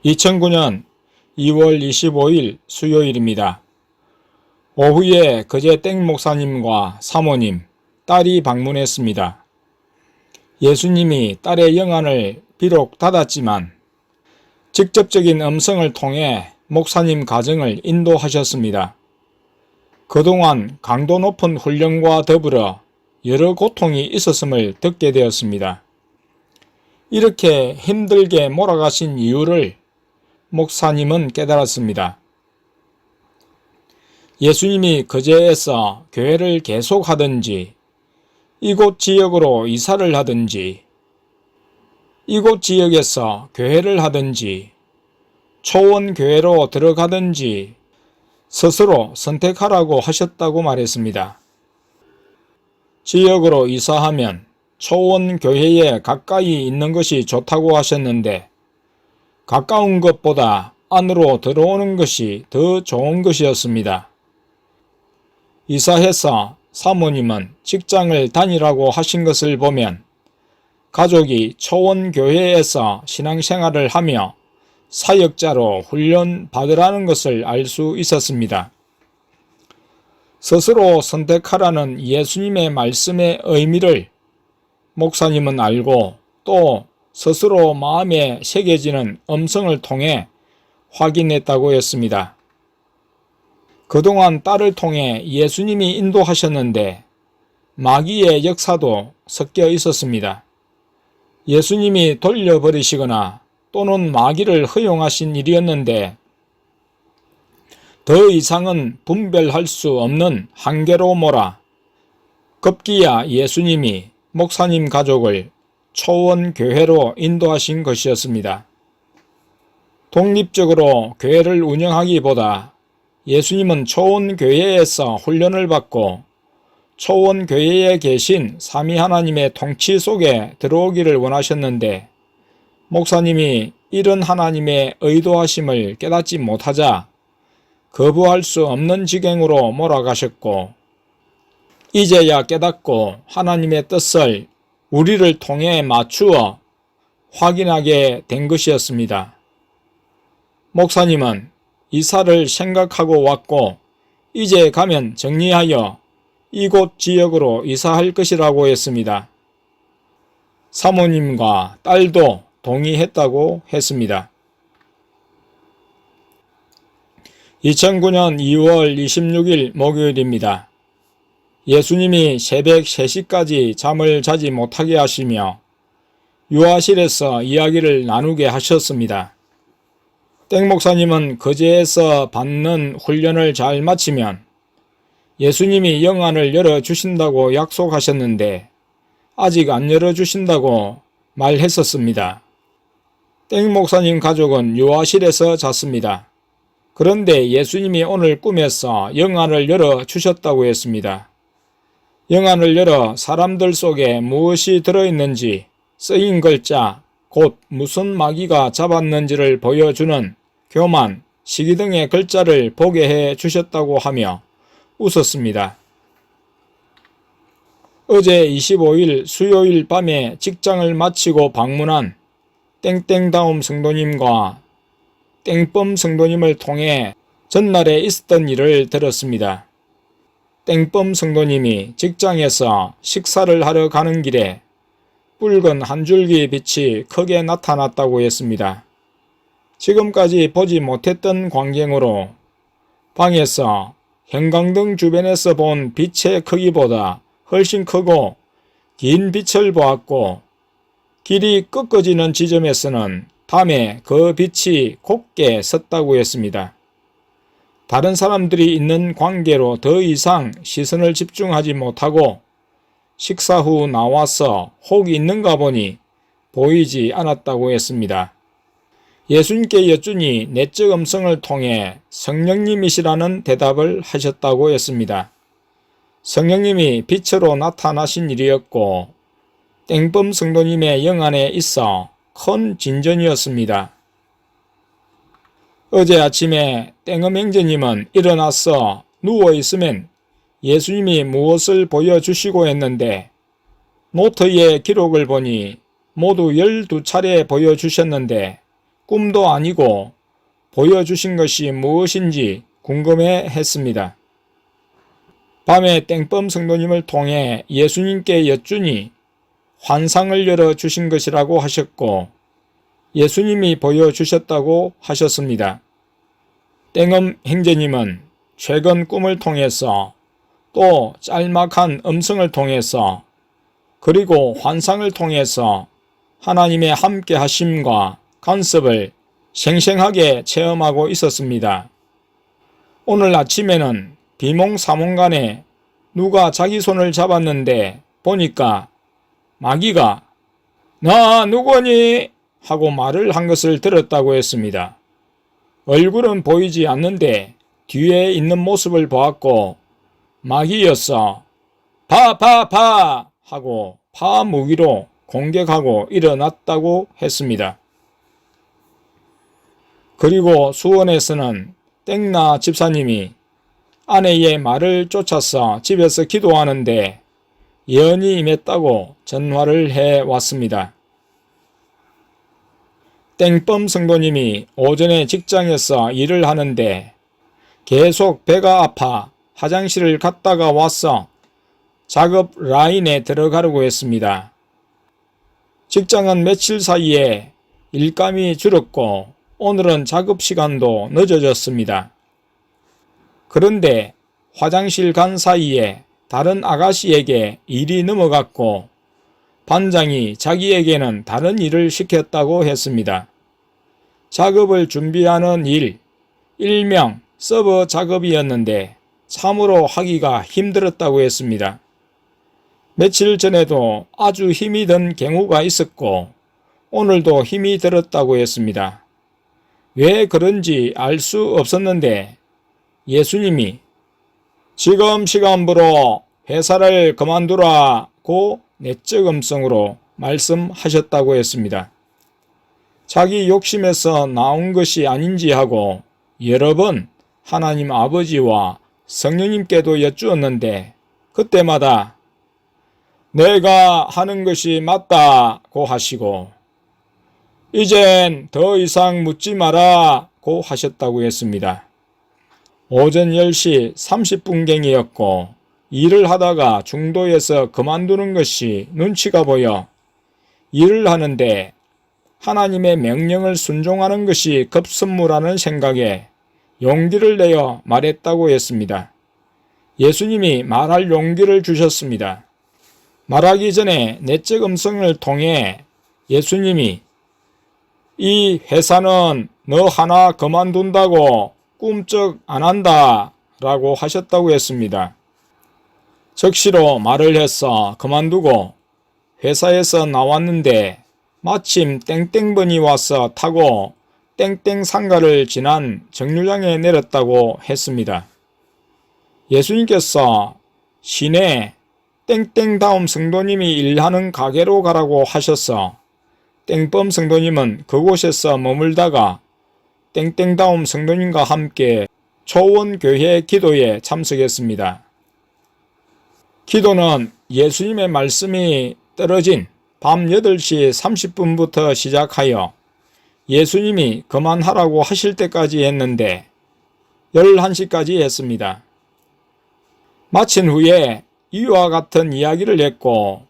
2009년 2월 25일 수요일입니다. 오후에 거제 땡 목사님과 사모님, 딸이 방문했습니다. 예수님이 딸의 영안을 비록 닫았지만 직접적인 음성을 통해 목사님 가정을 인도하셨습니다. 그동안 강도 높은 훈련과 더불어 여러 고통이 있었음을 듣게 되었습니다. 이렇게 힘들게 몰아가신 이유를 목사님은 깨달았습니다. 예수님이 거제에서 교회를 계속하든지 이곳 지역으로 이사를 하든지 이곳 지역에서 교회를 하든지 초원교회로 들어가든지 스스로 선택하라고 하셨다고 말했습니다. 지역으로 이사하면 초원교회에 가까이 있는 것이 좋다고 하셨는데 가까운 것보다 안으로 들어오는 것이 더 좋은 것이었습니다. 이사해서 사모님은 직장을 다니라고 하신 것을 보면 가족이 초원교회에서 신앙생활을 하며 사역자로 훈련받으라는 것을 알 수 있었습니다. 스스로 선택하라는 예수님의 말씀의 의미를 목사님은 알고 또 스스로 마음에 새겨지는 음성을 통해 확인했다고 했습니다. 그동안 딸을 통해 예수님이 인도하셨는데 마귀의 역사도 섞여 있었습니다. 예수님이 돌려버리시거나 또는 마귀를 허용하신 일이었는데 더 이상은 분별할 수 없는 한계로 몰아 급기야 예수님이 목사님 가족을 초원교회로 인도하신 것이었습니다. 독립적으로 교회를 운영하기보다 예수님은 초원교회에서 훈련을 받고 초원교회에 계신 삼위 하나님의 통치 속에 들어오기를 원하셨는데 목사님이 이런 하나님의 의도하심을 깨닫지 못하자 거부할 수 없는 지경으로 몰아가셨고 이제야 깨닫고 하나님의 뜻을 우리를 통해 맞추어 확인하게 된 것이었습니다. 목사님은 이사를 생각하고 왔고 이제 가면 정리하여 이곳 지역으로 이사할 것이라고 했습니다. 사모님과 딸도 동의했다고 했습니다. 2009년 2월 26일 목요일입니다. 예수님이 새벽 3시까지 잠을 자지 못하게 하시며 유아실에서 이야기를 나누게 하셨습니다. 땡 목사님은 거제에서 받는 훈련을 잘 마치면 예수님이 영안을 열어주신다고 약속하셨는데 아직 안 열어주신다고 말했었습니다. 땡 목사님 가족은 유아실에서 잤습니다. 그런데 예수님이 오늘 꿈에서 영안을 열어주셨다고 했습니다. 영안을 열어 사람들 속에 무엇이 들어있는지 쓰인 글자, 곧 무슨 마귀가 잡았는지를 보여주는 교만, 시기 등의 글자를 보게 해 주셨다고 하며 웃었습니다. 어제 25일 수요일 밤에 직장을 마치고 방문한 땡땡다움 성도님과 땡범 성도님을 통해 전날에 있었던 일을 들었습니다. 땡범 성도님이 직장에서 식사를 하러 가는 길에 붉은 한 줄기 빛이 크게 나타났다고 했습니다. 지금까지 보지 못했던 광경으로 방에서 형광등 주변에서 본 빛의 크기보다 훨씬 크고 긴 빛을 보았고 길이 꺾어지는 지점에서는 밤에 그 빛이 곱게 섰다고 했습니다. 다른 사람들이 있는 관계로 더 이상 시선을 집중하지 못하고 식사 후 나와서 혹이 있는가 보니 보이지 않았다고 했습니다. 예수님께 여쭈니 내적 음성을 통해 성령님이시라는 대답을 하셨다고 했습니다. 성령님이 빛으로 나타나신 일이었고 땡범 성도님의 영안에 있어 큰 진전이었습니다. 어제 아침에 땡엄 형제님은 일어나서 누워있으면 예수님이 무엇을 보여주시고 했는데 노트의 기록을 보니 모두 12차례 보여주셨는데 꿈도 아니고 보여주신 것이 무엇인지 궁금해 했습니다. 밤에 땡범 성도님을 통해 예수님께 여쭈니 환상을 열어주신 것이라고 하셨고 예수님이 보여주셨다고 하셨습니다. 땡엄 형제님은 최근 꿈을 통해서 또 짤막한 음성을 통해서 그리고 환상을 통해서 하나님의 함께 하심과 간섭을 생생하게 체험하고 있었습니다. 오늘 아침에는 비몽사몽간에 누가 자기 손을 잡았는데 보니까 마귀가 나 누구니? 하고 말을 한 것을 들었다고 했습니다. 얼굴은 보이지 않는데 뒤에 있는 모습을 보았고 마귀였어. 파 하고 파 무기로 공격하고 일어났다고 했습니다. 그리고 수원에서는 땡나 집사님이 아내의 말을 쫓아서 집에서 기도하는데 예언이 임했다고 전화를 해왔습니다. 땡범 성도님이 오전에 직장에서 일을 하는데 계속 배가 아파 화장실을 갔다가 와서 작업 라인에 들어가려고 했습니다. 직장은 며칠 사이에 일감이 줄었고 오늘은 작업 시간도 늦어졌습니다. 그런데 화장실 간 사이에 다른 아가씨에게 일이 넘어갔고 반장이 자기에게는 다른 일을 시켰다고 했습니다. 작업을 준비하는 일, 일명 서버 작업이었는데 참으로 하기가 힘들었다고 했습니다. 며칠 전에도 아주 힘이 든 경우가 있었고 오늘도 힘이 들었다고 했습니다. 왜 그런지 알 수 없었는데 예수님이 지금 시간부로 회사를 그만두라고 내적 음성으로 말씀하셨다고 했습니다. 자기 욕심에서 나온 것이 아닌지 하고 여러 번 하나님 아버지와 성령님께도 여쭈었는데 그때마다 내가 하는 것이 맞다고 하시고 이젠 더 이상 묻지 마라고 하셨다고 했습니다. 오전 10시 30분경이었고 일을 하다가 중도에서 그만두는 것이 눈치가 보여 일을 하는데 하나님의 명령을 순종하는 것이 급선무라는 생각에 용기를 내어 말했다고 했습니다. 예수님이 말할 용기를 주셨습니다. 말하기 전에 내적 음성을 통해 예수님이 이 회사는 너 하나 그만둔다고 꿈쩍 안 한다 라고 하셨다고 했습니다. 적시로 말을 해서 그만두고 회사에서 나왔는데 마침 땡땡번이 와서 타고 땡땡 상가를 지난 정류장에 내렸다고 했습니다. 예수님께서 시내 땡땡 다음 성도님이 일하는 가게로 가라고 하셔서 땡범 성도님은 그곳에서 머물다가 땡땡 다음 성도님과 함께 초원교회 기도에 참석했습니다. 기도는 예수님의 말씀이 떨어진 밤 8시 30분부터 시작하여 예수님이 그만하라고 하실 때까지 했는데 11시까지 했습니다. 마친 후에 이와 같은 이야기를 했고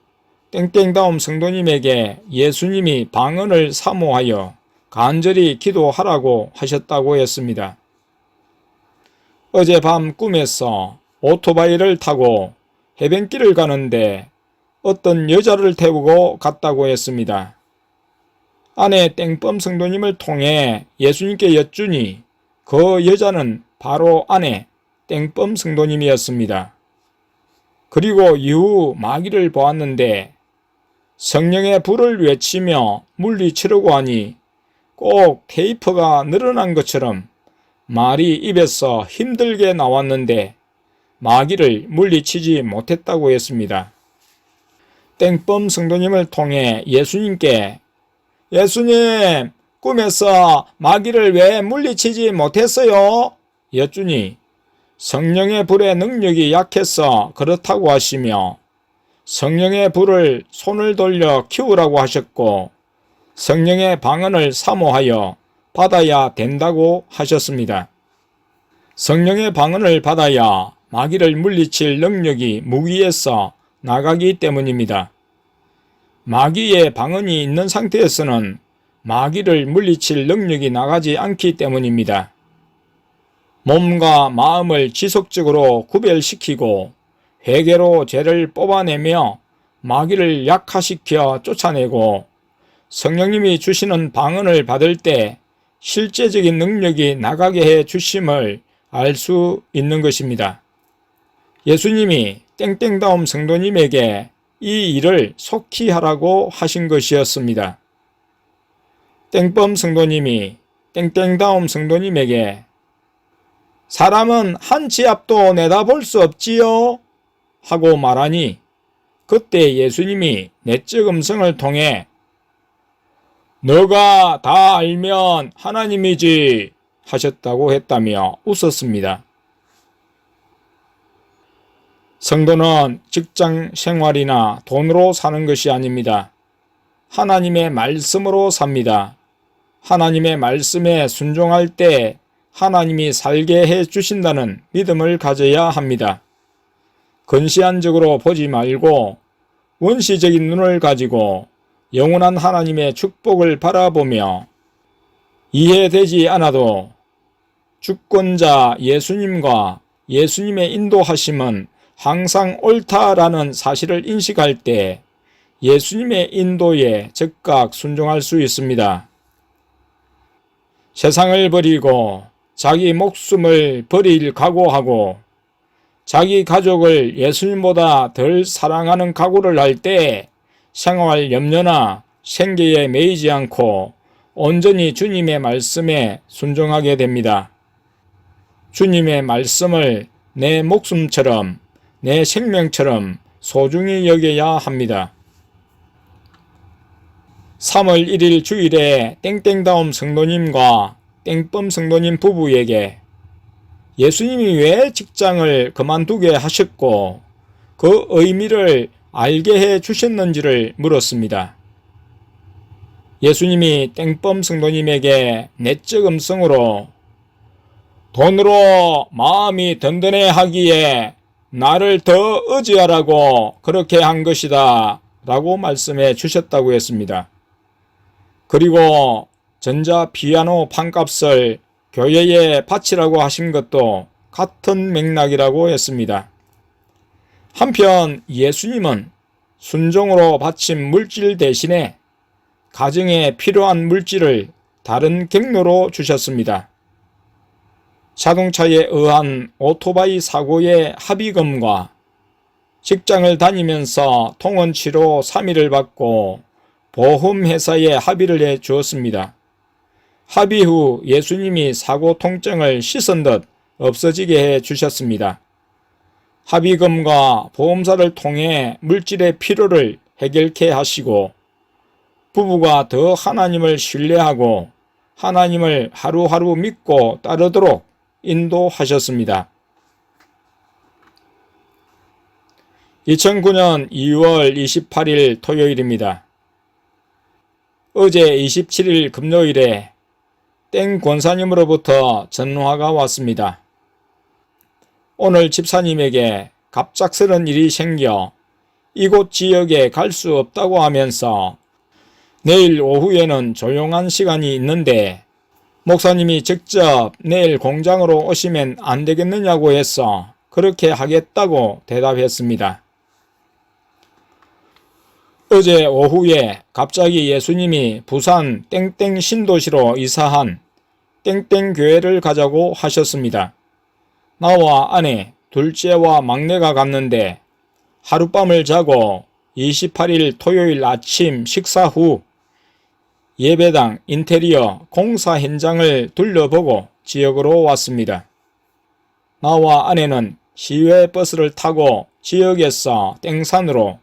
땡땡다움 성도님에게 예수님이 방언을 사모하여 간절히 기도하라고 하셨다고 했습니다. 어젯밤 꿈에서 오토바이를 타고 해변길을 가는데 어떤 여자를 태우고 갔다고 했습니다. 아내 땡범 성도님을 통해 예수님께 여쭈니 그 여자는 바로 아내 땡범 성도님이었습니다. 그리고 이후 마귀를 보았는데 성령의 불을 외치며 물리치려고 하니 꼭 테이프가 늘어난 것처럼 말이 입에서 힘들게 나왔는데 마귀를 물리치지 못했다고 했습니다. 땡범 성도님을 통해 예수님께 예수님, 꿈에서 마귀를 왜 물리치지 못했어요? 여쭈니 성령의 불의 능력이 약해서 그렇다고 하시며 성령의 불을 손을 돌려 키우라고 하셨고 성령의 방언을 사모하여 받아야 된다고 하셨습니다. 성령의 방언을 받아야 마귀를 물리칠 능력이 무기에서 나가기 때문입니다. 마귀의 방언이 있는 상태에서는 마귀를 물리칠 능력이 나가지 않기 때문입니다. 몸과 마음을 지속적으로 구별시키고 회개로 죄를 뽑아내며 마귀를 약화시켜 쫓아내고 성령님이 주시는 방언을 받을 때 실제적인 능력이 나가게 해 주심을 알 수 있는 것입니다. 예수님이 땡땡다움 성도님에게 이 일을 속히 하라고 하신 것이었습니다. 땡범 성도님이 땡땡다움 성도님에게 사람은 한 치 앞도 내다볼 수 없지요 하고 말하니 그때 예수님이 내적 음성을 통해 너가 다 알면 하나님이지 하셨다고 했다며 웃었습니다. 성도는 직장 생활이나 돈으로 사는 것이 아닙니다. 하나님의 말씀으로 삽니다. 하나님의 말씀에 순종할 때 하나님이 살게 해 주신다는 믿음을 가져야 합니다. 근시안적으로 보지 말고 원시적인 눈을 가지고 영원한 하나님의 축복을 바라보며 이해되지 않아도 주권자 예수님과 예수님의 인도하심은 항상 옳다라는 사실을 인식할 때 예수님의 인도에 즉각 순종할 수 있습니다. 세상을 버리고 자기 목숨을 버릴 각오하고 자기 가족을 예수님보다 덜 사랑하는 각오를 할 때 생활 염려나 생계에 매이지 않고 온전히 주님의 말씀에 순종하게 됩니다. 주님의 말씀을 내 목숨처럼 내 생명처럼 소중히 여겨야 합니다. 3월 1일 주일에 땡땡다움 성도님과 땡범 성도님 부부에게 예수님이 왜 직장을 그만두게 하셨고 그 의미를 알게 해 주셨는지를 물었습니다. 예수님이 땡범 성도님에게 내적 음성으로 돈으로 마음이 든든해 하기에 나를 더 의지하라고 그렇게 한 것이다 라고 말씀해 주셨다고 했습니다. 그리고 전자 피아노 판값을 교회에 바치라고 하신 것도 같은 맥락이라고 했습니다. 한편 예수님은 순종으로 바친 물질 대신에 가정에 필요한 물질을 다른 경로로 주셨습니다. 자동차에 의한 오토바이 사고의 합의금과 직장을 다니면서 통원치료 3일을 받고 보험회사에 합의를 해 주었습니다. 합의 후 예수님이 사고 통증을 씻은 듯 없어지게 해 주셨습니다. 합의금과 보험사를 통해 물질의 필요를 해결케 하시고 부부가 더 하나님을 신뢰하고 하나님을 하루하루 믿고 따르도록 인도하셨습니다. 2009년 2월 28일 토요일입니다. 어제 27일 금요일에 땡 권사님으로부터 전화가 왔습니다. 오늘 집사님에게 갑작스런 일이 생겨 이곳 지역에 갈 수 없다고 하면서 내일 오후에는 조용한 시간이 있는데 목사님이 직접 내일 공장으로 오시면 안 되겠느냐고 해서 그렇게 하겠다고 대답했습니다. 어제 오후에 갑자기 예수님이 부산 땡땡 신도시로 이사한 땡땡 교회를 가자고 하셨습니다. 나와 아내, 둘째와 막내가 갔는데 하룻밤을 자고 28일 토요일 아침 식사 후 예배당 인테리어 공사 현장을 둘러보고 지역으로 왔습니다. 나와 아내는 시외 버스를 타고 지역에서 땡산으로,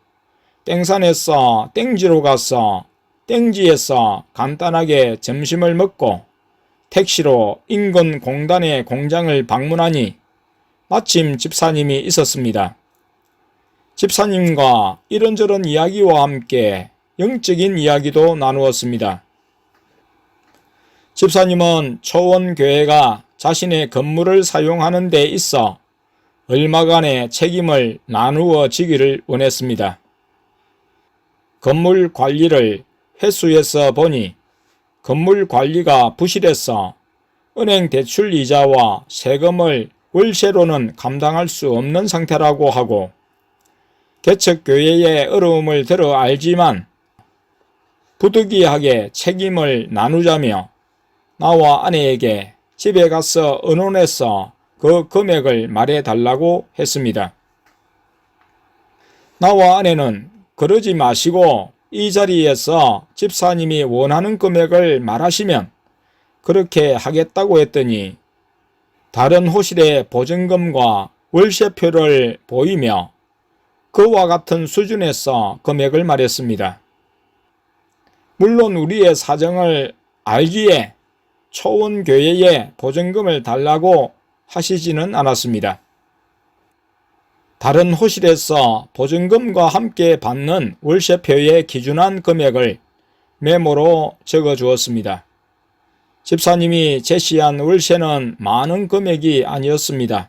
땡산에서 땡지로 가서 땡지에서 간단하게 점심을 먹고 택시로 인근 공단의 공장을 방문하니 마침 집사님이 있었습니다. 집사님과 이런저런 이야기와 함께 영적인 이야기도 나누었습니다. 집사님은 초원교회가 자신의 건물을 사용하는 데 있어 얼마간의 책임을 나누어 지기를 원했습니다. 건물 관리를 회수해서 보니 건물 관리가 부실해서 은행 대출 이자와 세금을 월세로는 감당할 수 없는 상태라고 하고, 개척교회의 어려움을 들어 알지만 부득이하게 책임을 나누자며 나와 아내에게 집에 가서 의논해서 그 금액을 말해달라고 했습니다. 나와 아내는 그러지 마시고 이 자리에서 집사님이 원하는 금액을 말하시면 그렇게 하겠다고 했더니 다른 호실의 보증금과 월세표를 보이며 그와 같은 수준에서 금액을 말했습니다. 물론 우리의 사정을 알기에 초원교회에 보증금을 달라고 하시지는 않았습니다. 다른 호실에서 보증금과 함께 받는 월세표에 기준한 금액을 메모로 적어 주었습니다. 집사님이 제시한 월세는 많은 금액이 아니었습니다.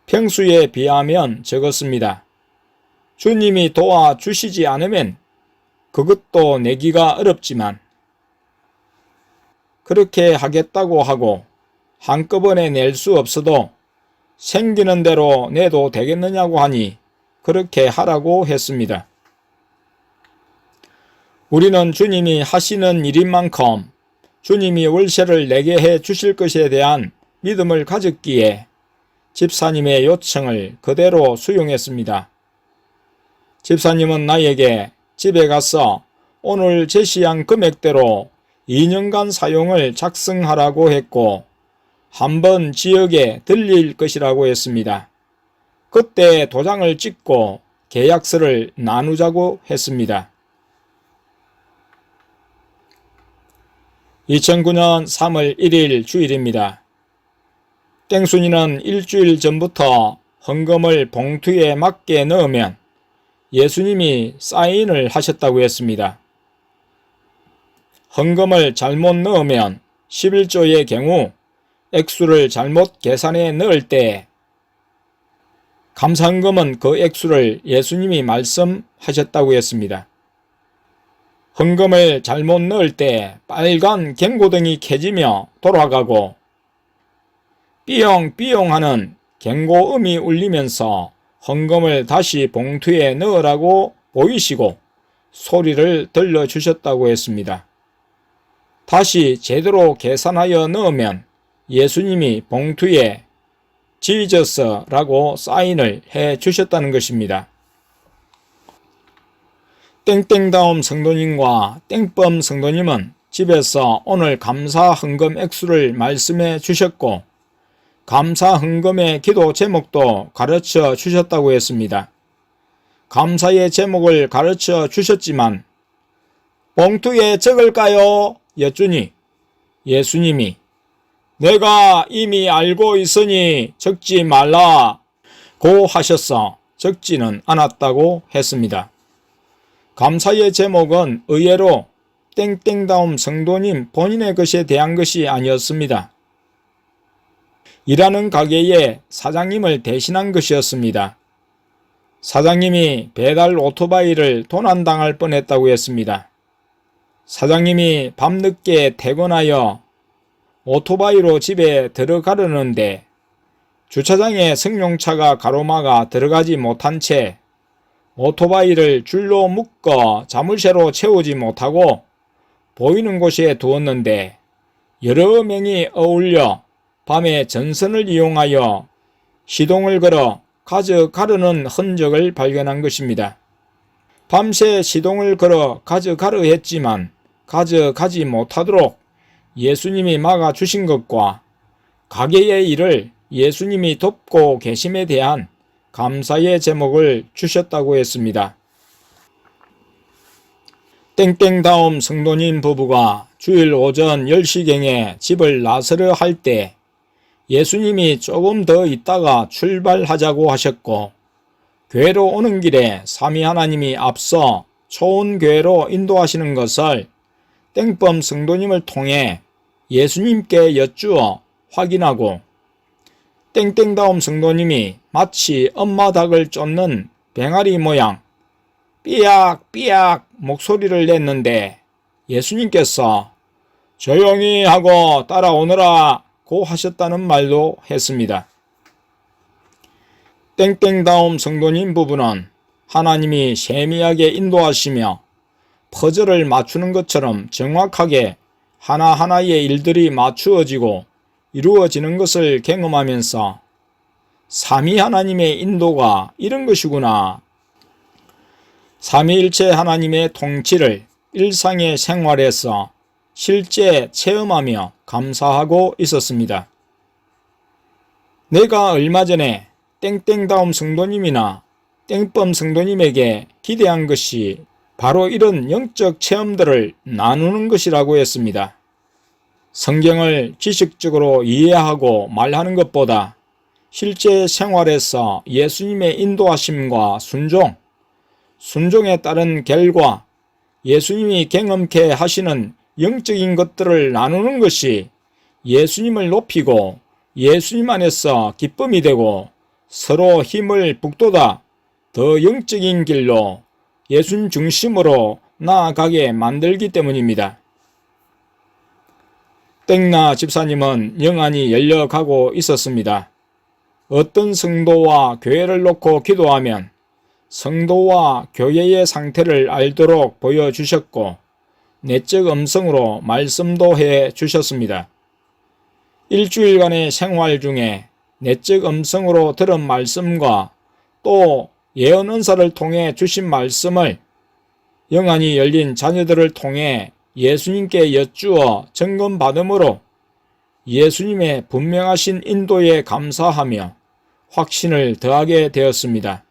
평수에 비하면 적었습니다. 주님이 도와주시지 않으면 그것도 내기가 어렵지만 그렇게 하겠다고 하고 한꺼번에 낼 수 없어도 생기는 대로 내도 되겠느냐고 하니 그렇게 하라고 했습니다. 우리는 주님이 하시는 일인 만큼 주님이 월세를 내게 해 주실 것에 대한 믿음을 가졌기에 집사님의 요청을 그대로 수용했습니다. 집사님은 나에게 집에 가서 오늘 제시한 금액대로 2년간 사용을 작성하라고 했고 한번 지역에 들릴 것이라고 했습니다. 그때 도장을 찍고 계약서를 나누자고 했습니다. 2009년 3월 1일 주일입니다. 땡순이는 일주일 전부터 헌금을 봉투에 맞게 넣으면 예수님이 사인을 하셨다고 했습니다. 헌금을 잘못 넣으면 11조의 경우 액수를 잘못 계산해 넣을 때 감사헌금은 그 액수를 예수님이 말씀하셨다고 했습니다. 헌금을 잘못 넣을 때 빨간 경고등이 켜지며 돌아가고 삐용삐용 하는 경고음이 울리면서 헌금을 다시 봉투에 넣으라고 보이시고 소리를 들려주셨다고 했습니다. 다시 제대로 계산하여 넣으면 예수님이 봉투에 지저스라고 사인을 해 주셨다는 것입니다. 땡땡다움 성도님과 땡뻔 성도님은 집에서 오늘 감사 헌금 액수를 말씀해 주셨고 감사 헌금의 기도 제목도 가르쳐 주셨다고 했습니다. 감사의 제목을 가르쳐 주셨지만 봉투에 적을까요? 여쭈니 예수님이 내가 이미 알고 있으니 적지 말라고 하셔서 적지는 않았다고 했습니다. 감사의 제목은 의외로 땡땡다움 성도님 본인의 것에 대한 것이 아니었습니다. 일하는 가게의 사장님을 대신한 것이었습니다. 사장님이 배달 오토바이를 도난당할 뻔했다고 했습니다. 사장님이 밤늦게 퇴근하여 오토바이로 집에 들어가려는데 주차장에 승용차가 가로막아 들어가지 못한 채 오토바이를 줄로 묶어 자물쇠로 채우지 못하고 보이는 곳에 두었는데 여러 명이 어울려 밤에 전선을 이용하여 시동을 걸어 가져가려는 흔적을 발견한 것입니다. 밤새 시동을 걸어 가져가려 했지만 가져가지 못하도록 예수님이 막아주신 것과 가게의 일을 예수님이 돕고 계심에 대한 감사의 제목을 주셨다고 했습니다. 땡땡다움 성도님 부부가 주일 오전 10시경에 집을 나서려 할 때 예수님이 조금 더 있다가 출발하자고 하셨고 교회로 오는 길에 삼위 하나님이 앞서 초원교회로 인도하시는 것을 땡뻔 성도님을 통해 예수님께 여쭈어 확인하고 땡땡다움 성도님이 마치 엄마 닭을 쫓는 병아리 모양 삐약삐약 목소리를 냈는데 예수님께서 조용히 하고 따라오너라 고 하셨다는 말도 했습니다. 땡땡다움 성도님 부부는 하나님이 세미하게 인도하시며 퍼즐을 맞추는 것처럼 정확하게 하나하나의 일들이 맞추어지고 이루어지는 것을 경험하면서 삼위 하나님의 인도가 이런 것이구나. 삼위일체 하나님의 통치를 일상의 생활에서 실제 체험하며 감사하고 있었습니다. 내가 얼마 전에 땡땡다움 성도님이나 땡뻔 성도님에게 기대한 것이 바로 이런 영적 체험들을 나누는 것이라고 했습니다. 성경을 지식적으로 이해하고 말하는 것보다 실제 생활에서 예수님의 인도하심과 순종에 따른 결과 예수님이 경험케 하시는 영적인 것들을 나누는 것이 예수님을 높이고 예수님 안에서 기쁨이 되고 서로 힘을 북돋아 더 영적인 길로 예수님 중심으로 나아가게 만들기 때문입니다. 땡나 집사님은 영안이 열려가고 있었습니다. 어떤 성도와 교회를 놓고 기도하면 성도와 교회의 상태를 알도록 보여주셨고 내적 음성으로 말씀도 해 주셨습니다. 일주일간의 생활 중에 내적 음성으로 들은 말씀과 또 예언 은사를 통해 주신 말씀을 영안이 열린 자녀들을 통해 예수님께 여쭈어 점검받음으로 예수님의 분명하신 인도에 감사하며 확신을 더하게 되었습니다.